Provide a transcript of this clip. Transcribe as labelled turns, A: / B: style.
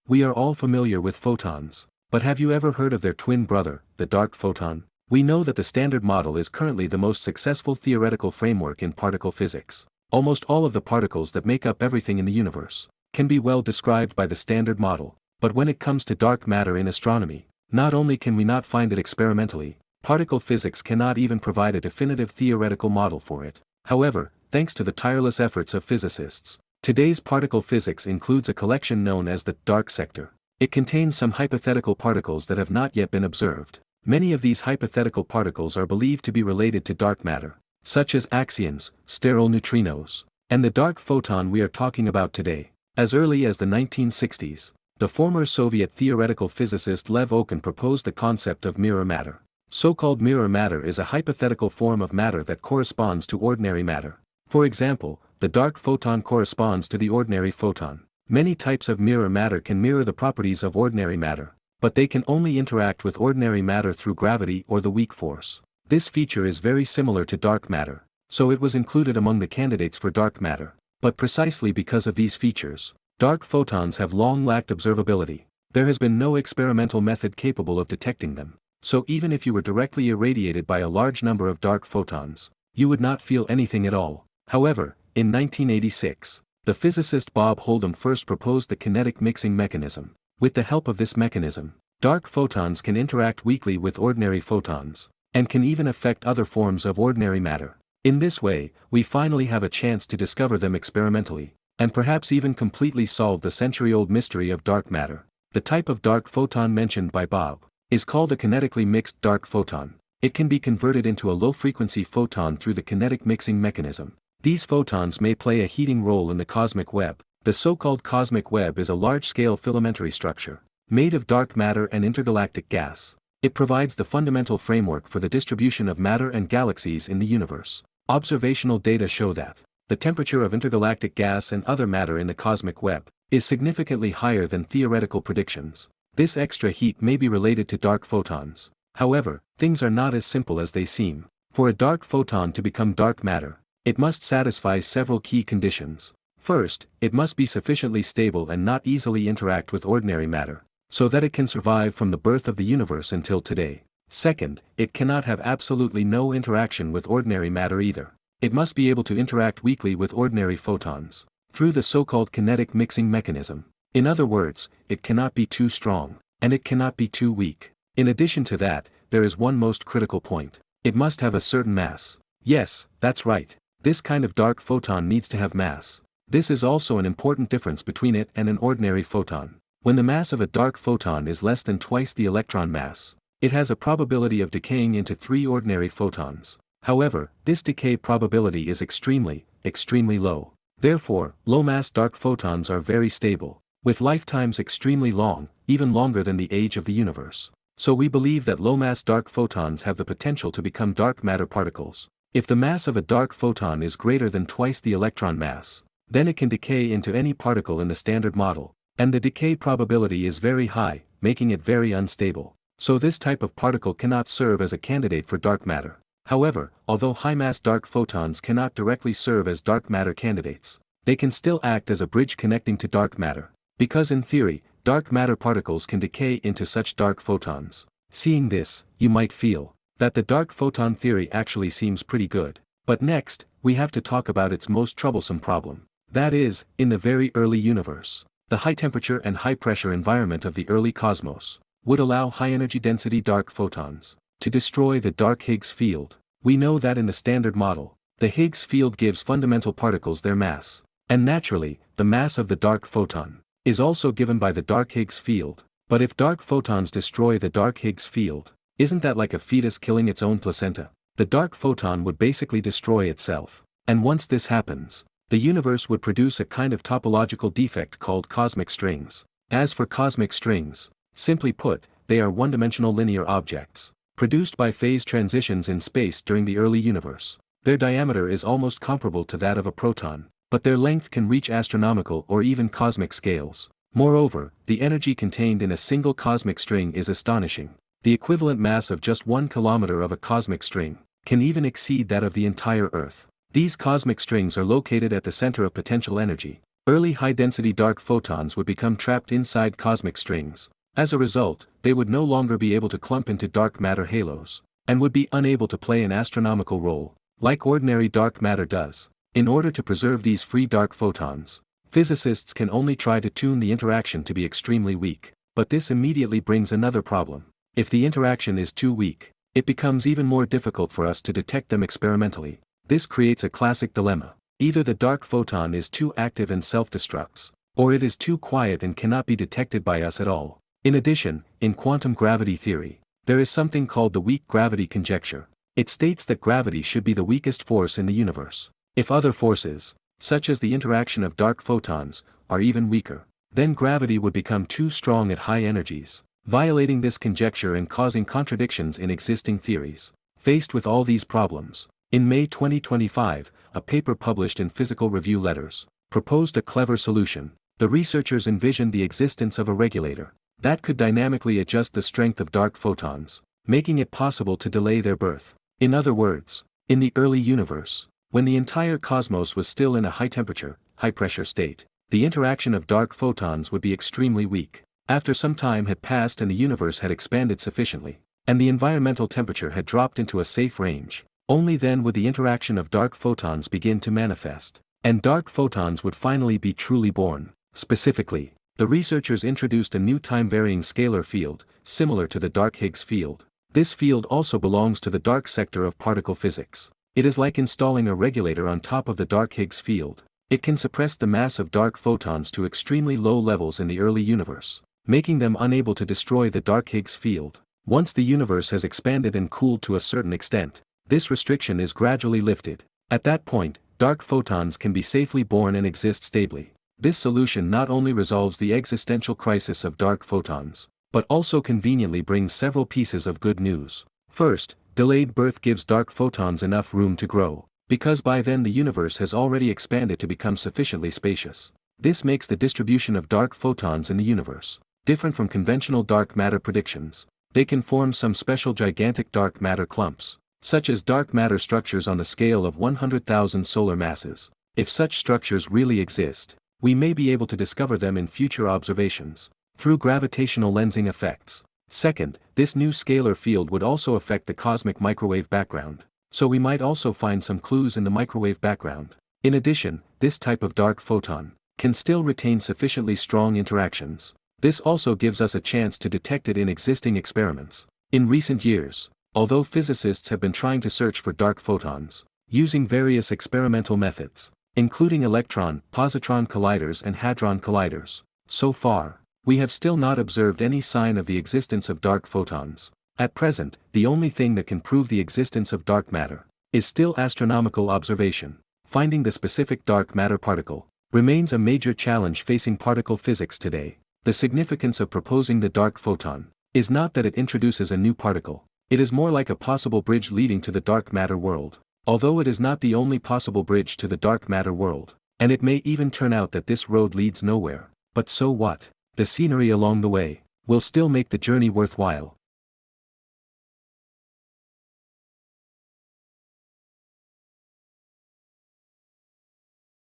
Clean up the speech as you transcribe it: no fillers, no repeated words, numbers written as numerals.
A: We are all familiar with photons, but have you ever heard of their twin brother, the dark photon? We know that the Standard Model is currently the most successful theoretical framework in particle physics. Almost all of the particles that make up everything in the universe can be well described by the Standard Model, but when it comes to dark matter in astronomy, not only can we not find it experimentally, particle physics cannot even provide a definitive theoretical model for it. However, thanks to the tireless efforts of physicists, today's particle physics includes a collection known as the dark sector. It contains some hypothetical particles that have not yet been observed. Many of these hypothetical particles are believed to be related to dark matter, such as axions, sterile neutrinos, and the dark photon we are talking about today. As early as the 1960s, the former Soviet theoretical physicist Lev Okun proposed the concept of mirror matter. So-called mirror matter is a hypothetical form of matter that corresponds to ordinary matter. For example, the dark photon corresponds to the ordinary photon. Many types of mirror matter can mirror the properties of ordinary matter, but they can only interact with ordinary matter through gravity or the weak force. This feature is very similar to dark matter, so it was included among the candidates for dark matter. But precisely because of these features, dark photons have long lacked observability. There has been no experimental method capable of detecting them, so even if you were directly irradiated by a large number of dark photons, you would not feel anything at all. However, in 1986, the physicist Bob Holdom first proposed the kinetic mixing mechanism. With the help of this mechanism, dark photons can interact weakly with ordinary photons, and can even affect other forms of ordinary matter. In this way, we finally have a chance to discover them experimentally, and perhaps even completely solve the century-old mystery of dark matter. The type of dark photon mentioned by Bob is called a kinetically mixed dark photon. It can be converted into a low-frequency photon through the kinetic mixing mechanism. These photons may play a heating role in the cosmic web. The so-called cosmic web is a large-scale filamentary structure, made of dark matter and intergalactic gas. It provides the fundamental framework for the distribution of matter and galaxies in the universe. Observational data show that the temperature of intergalactic gas and other matter in the cosmic web is significantly higher than theoretical predictions. This extra heat may be related to dark photons. However, things are not as simple as they seem. For a dark photon to become dark matter, it must satisfy several key conditions. First, it must be sufficiently stable and not easily interact with ordinary matter, so that it can survive from the birth of the universe until today. Second, it cannot have absolutely no interaction with ordinary matter either. It must be able to interact weakly with ordinary photons, through the so-called kinetic mixing mechanism. In other words, it cannot be too strong, and it cannot be too weak. In addition to that, there is one most critical point. It must have a certain mass. Yes, that's right. This kind of dark photon needs to have mass. This is also an important difference between it and an ordinary photon. When the mass of a dark photon is less than twice the electron mass, it has a probability of decaying into 3 ordinary photons. However, this decay probability is extremely low. Therefore, low-mass dark photons are very stable, with lifetimes extremely long, even longer than the age of the universe. So we believe that low-mass dark photons have the potential to become dark matter particles. If the mass of a dark photon is greater than twice the electron mass, then it can decay into any particle in the Standard Model, and the decay probability is very high, making it very unstable. So this type of particle cannot serve as a candidate for dark matter. However, although high-mass dark photons cannot directly serve as dark matter candidates, they can still act as a bridge connecting to dark matter, because in theory, dark matter particles can decay into such dark photons. Seeing this, you might feel that the dark photon theory actually seems pretty good. But next, we have to talk about its most troublesome problem. That is, in the very early universe, the high-temperature and high-pressure environment of the early cosmos would allow high-energy density dark photons to destroy the dark Higgs field. We know that in the Standard Model, the Higgs field gives fundamental particles their mass, and naturally, the mass of the dark photon is also given by the dark Higgs field. But if dark photons destroy the dark Higgs field, isn't that like a fetus killing its own placenta? The dark photon would basically destroy itself, and once this happens, the universe would produce a kind of topological defect called cosmic strings. As for cosmic strings, simply put, they are one-dimensional linear objects, produced by phase transitions in space during the early universe. Their diameter is almost comparable to that of a proton, but their length can reach astronomical or even cosmic scales. Moreover, the energy contained in a single cosmic string is astonishing. The equivalent mass of just 1 kilometer of a cosmic string can even exceed that of the entire Earth. These cosmic strings are located at the center of potential energy, Early high-density dark photons would become trapped inside cosmic strings. As a result, they would no longer be able to clump into dark matter halos, and would be unable to play an astronomical role, like ordinary dark matter does. In order to preserve these free dark photons, physicists can only try to tune the interaction to be extremely weak. But this immediately brings another problem. If the interaction is too weak, it becomes even more difficult for us to detect them experimentally. This creates a classic dilemma. Either the dark photon is too active and self-destructs, or it is too quiet and cannot be detected by us at all. In addition, in quantum gravity theory, there is something called the weak gravity conjecture. It states that gravity should be the weakest force in the universe. If other forces, such as the interaction of dark photons, are even weaker, then gravity would become too strong at high energies, violating this conjecture and causing contradictions in existing theories. Faced with all these problems, in May 2025, a paper published in Physical Review Letters proposed a clever solution. The researchers envisioned the existence of a regulator that could dynamically adjust the strength of dark photons, making it possible to delay their birth. In other words, in the early universe, when the entire cosmos was still in a high-temperature, high-pressure state, the interaction of dark photons would be extremely weak. After some time had passed and the universe had expanded sufficiently, and the environmental temperature had dropped into a safe range, only then would the interaction of dark photons begin to manifest, and dark photons would finally be truly born. Specifically, the researchers introduced a new time-varying scalar field, similar to the dark Higgs field. This field also belongs to the dark sector of particle physics. It is like installing a regulator on top of the dark Higgs field. It can suppress the mass of dark photons to extremely low levels in the early universe, making them unable to destroy the dark Higgs field. Once the universe has expanded and cooled to a certain extent, this restriction is gradually lifted. At that point, dark photons can be safely born and exist stably. This solution not only resolves the existential crisis of dark photons, but also conveniently brings several pieces of good news. First, delayed birth gives dark photons enough room to grow, because by then the universe has already expanded to become sufficiently spacious. This makes the distribution of dark photons in the universe different from conventional dark matter predictions. They can form some special gigantic dark matter clumps, such as dark matter structures on the scale of 100,000 solar masses. If such structures really exist, we may be able to discover them in future observations, through gravitational lensing effects. Second, this new scalar field would also affect the cosmic microwave background, so we might also find some clues in the microwave background. In addition, this type of dark photon can still retain sufficiently strong interactions. This also gives us a chance to detect it in existing experiments. In recent years, although physicists have been trying to search for dark photons, using various experimental methods, including electron-positron colliders and hadron colliders, so far, we have still not observed any sign of the existence of dark photons. At present, the only thing that can prove the existence of dark matter is still astronomical observation. Finding the specific dark matter particle remains a major challenge facing particle physics today. The significance of proposing the dark photon is not that it introduces a new particle. It is more like a possible bridge leading to the dark matter world. Although it is not the only possible bridge to the dark matter world, and it may even turn out that this road leads nowhere. But so what? The scenery along the way will still make the journey worthwhile.